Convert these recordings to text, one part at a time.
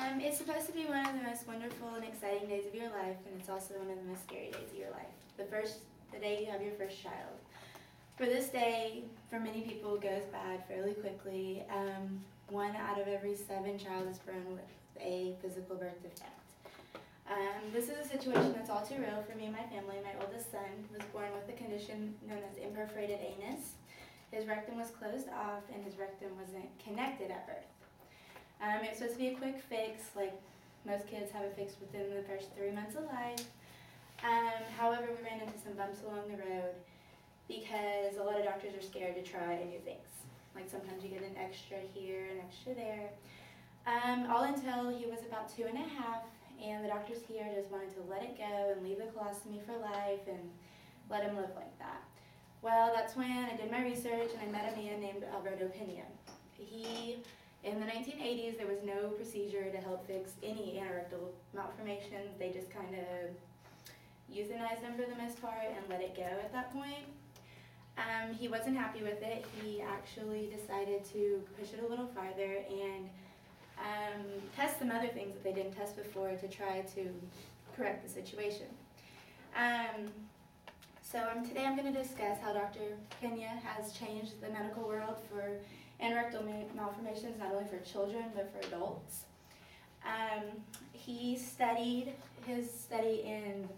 It's supposed to be one of the most wonderful and exciting days of your life, and it's also one of the most scary days of your life. The day you have your first child. For this day, for many people, goes bad fairly quickly. 1 out of every 7 child is born with a physical birth defect. This is a situation that's all too real for me and my family. My oldest son was born with a condition known as imperforated anus. His rectum was closed off and his rectum wasn't connected at birth. It was supposed to be a quick fix, like most kids have a fix within the first 3 months of life. However, we ran into some bumps along the road because a lot of doctors are scared to try new things. Like sometimes you get an extra here, an extra there. All until he was about 2 and a half, and the doctors here just wanted to let it go and leave the colostomy for life and let him live like that. Well, that's when I did my research and I met a man named Alberto Pena. In the 1980s, there was no procedure to help fix any anorectal malformations. They just kind of euthanized them for the most part and let it go at that point. He wasn't happy with it. He actually decided to push it a little farther and test some other things that they didn't test before to try to correct the situation. Today I'm going to discuss how Dr. Pena has changed the medical world for anorectal malformations, not only for children but for adults. He studied in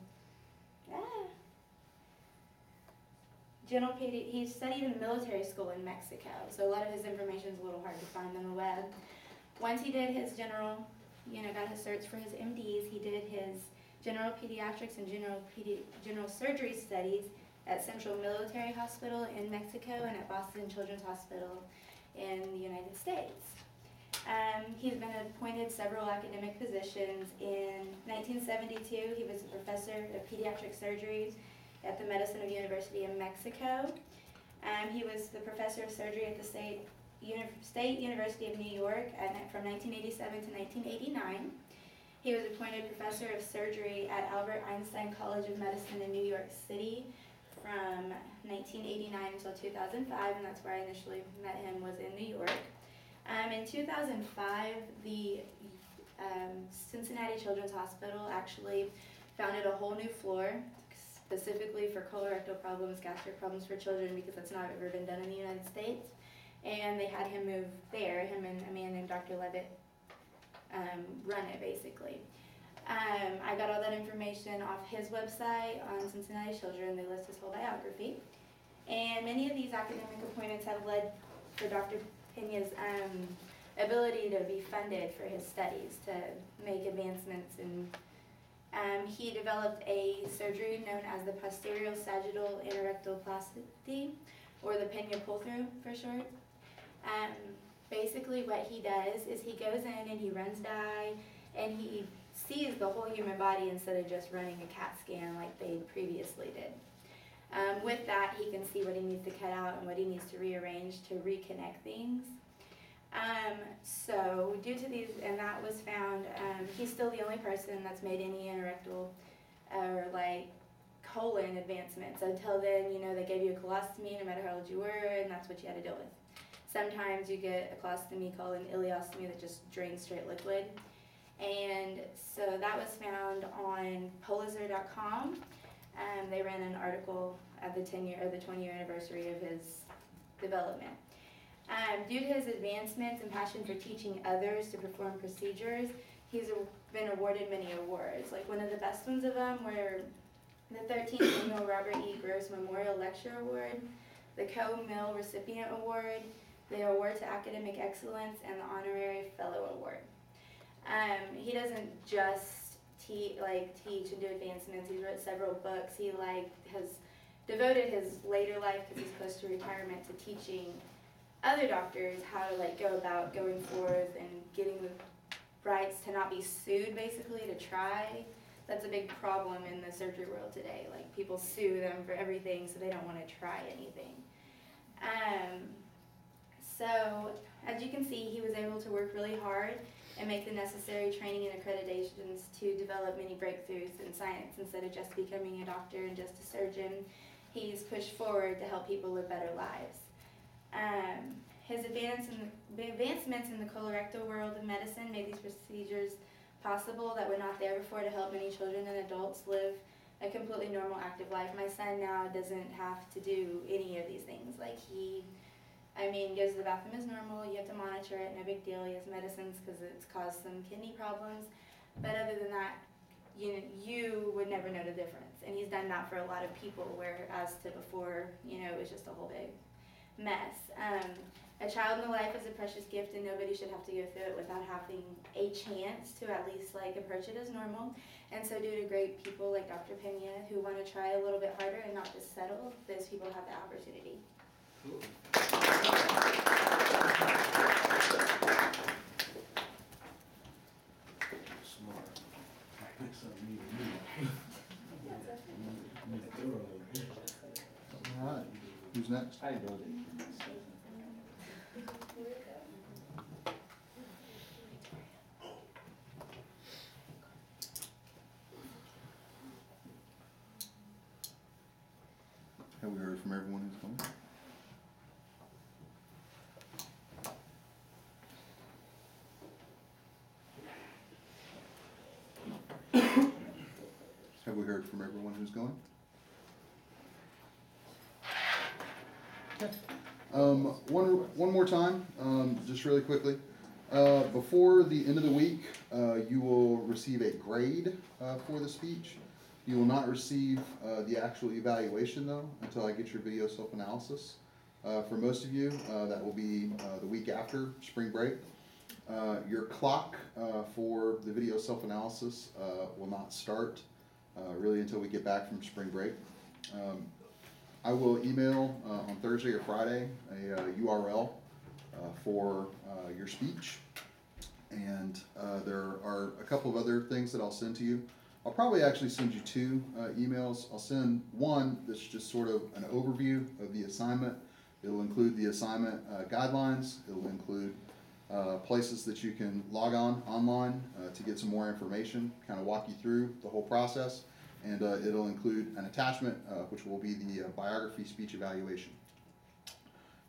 military school in Mexico, so a lot of his information is a little hard to find on the web. Once he did his got his certs for his MDs, he did his general pediatrics and general surgery studies at Central Military Hospital in Mexico and at Boston Children's Hospital in the United States. He's been appointed several academic positions. In 1972, he was a professor of pediatric surgery at the Medicine University of Mexico. He was the professor of surgery at the State University of New York from 1987 to 1989. He was appointed professor of surgery at Albert Einstein College of Medicine in New York City from 1989 until 2005, and that's where I initially met him, was in New York. In 2005, the Cincinnati Children's Hospital actually founded a whole new floor specifically for colorectal problems, gastric problems for children, because that's not ever been done in the United States. And they had him move there, him and a man named Dr. Levitt run it basically. I got all that information off his website on Cincinnati Children. They list his whole biography. And many of these academic appointments have led for Dr. Pena's ability to be funded for his studies, to make advancements. And he developed a surgery known as the posterior sagittal anorectoplasty, or the Pena pull-through for short. Basically what he does is he goes in and he runs dye and he sees the whole human body instead of just running a CAT scan like they previously did. With that, he can see what he needs to cut out and what he needs to rearrange to reconnect things. So due to these, and that was found, he's still the only person that's made any anorectal or colon advancements. Until then, they gave you a colostomy no matter how old you were, and that's what you had to deal with. Sometimes you get a colostomy called an ileostomy that just drains straight liquid. And so that was found on Pulitzer.com. They ran an article at the 20-year anniversary of his development. Due to his advancements and passion for teaching others to perform procedures, he's been awarded many awards. Like one of the best ones of them were the 13th Annual Robert E. Gross Memorial Lecture Award, the Co-Mill Recipient Award, the Award to Academic Excellence, and the Honorary Fellow Award. He doesn't just teach and do advancements. He's wrote several books. He has devoted his later life, because he's close to retirement, to teaching other doctors how to go about going forth and getting the rights to not be sued, basically, to try. That's a big problem in the surgery world today. People sue them for everything, so they don't want to try anything. So as you can see, he was able to work really hard and make the necessary training and accreditations to develop many breakthroughs in science. Instead of just becoming a doctor and just a surgeon, he's pushed forward to help people live better lives. his advancements in the colorectal world of medicine made these procedures possible that were not there before to help many children and adults live a completely normal, active life. My son now doesn't have to do any of these things. Like goes to the bathroom as normal. You have to monitor it, no big deal. He has medicines because it's caused some kidney problems. But other than that, you would never know the difference. And he's done that for a lot of people, whereas to before, it was just a whole big mess. A child in the life is a precious gift, and nobody should have to go through it without having a chance to at least approach it as normal. And so due to great people like Dr. Pena who want to try a little bit harder and not just settle, those people have the opportunity. Cool. Smart. Something new. All right, who's next? I built it. Have we heard from everyone who's coming? Have we heard from everyone who's going? One more time, just really quickly. Before the end of the week, you will receive a grade for the speech. You will not receive the actual evaluation though until I get your video self-analysis. For most of you, that will be the week after spring break. Your clock for the video self-analysis will not start really until we get back from spring break. I will email on Thursday or Friday a URL for your speech, and there are a couple of other things that I'll send to you. I'll probably actually send you two emails. I'll send one that's just sort of an overview of the assignment. It'll include the assignment guidelines. It'll include places that you can log on online to get some more information, kind of walk you through the whole process. And it'll include an attachment, which will be the biography speech evaluation.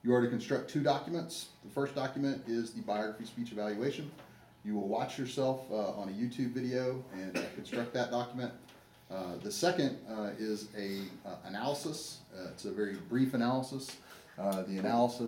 You are to construct two documents. The first document is the biography speech evaluation. You will watch yourself on a YouTube video and construct that document. The second is a analysis. It's a very brief analysis. The analysis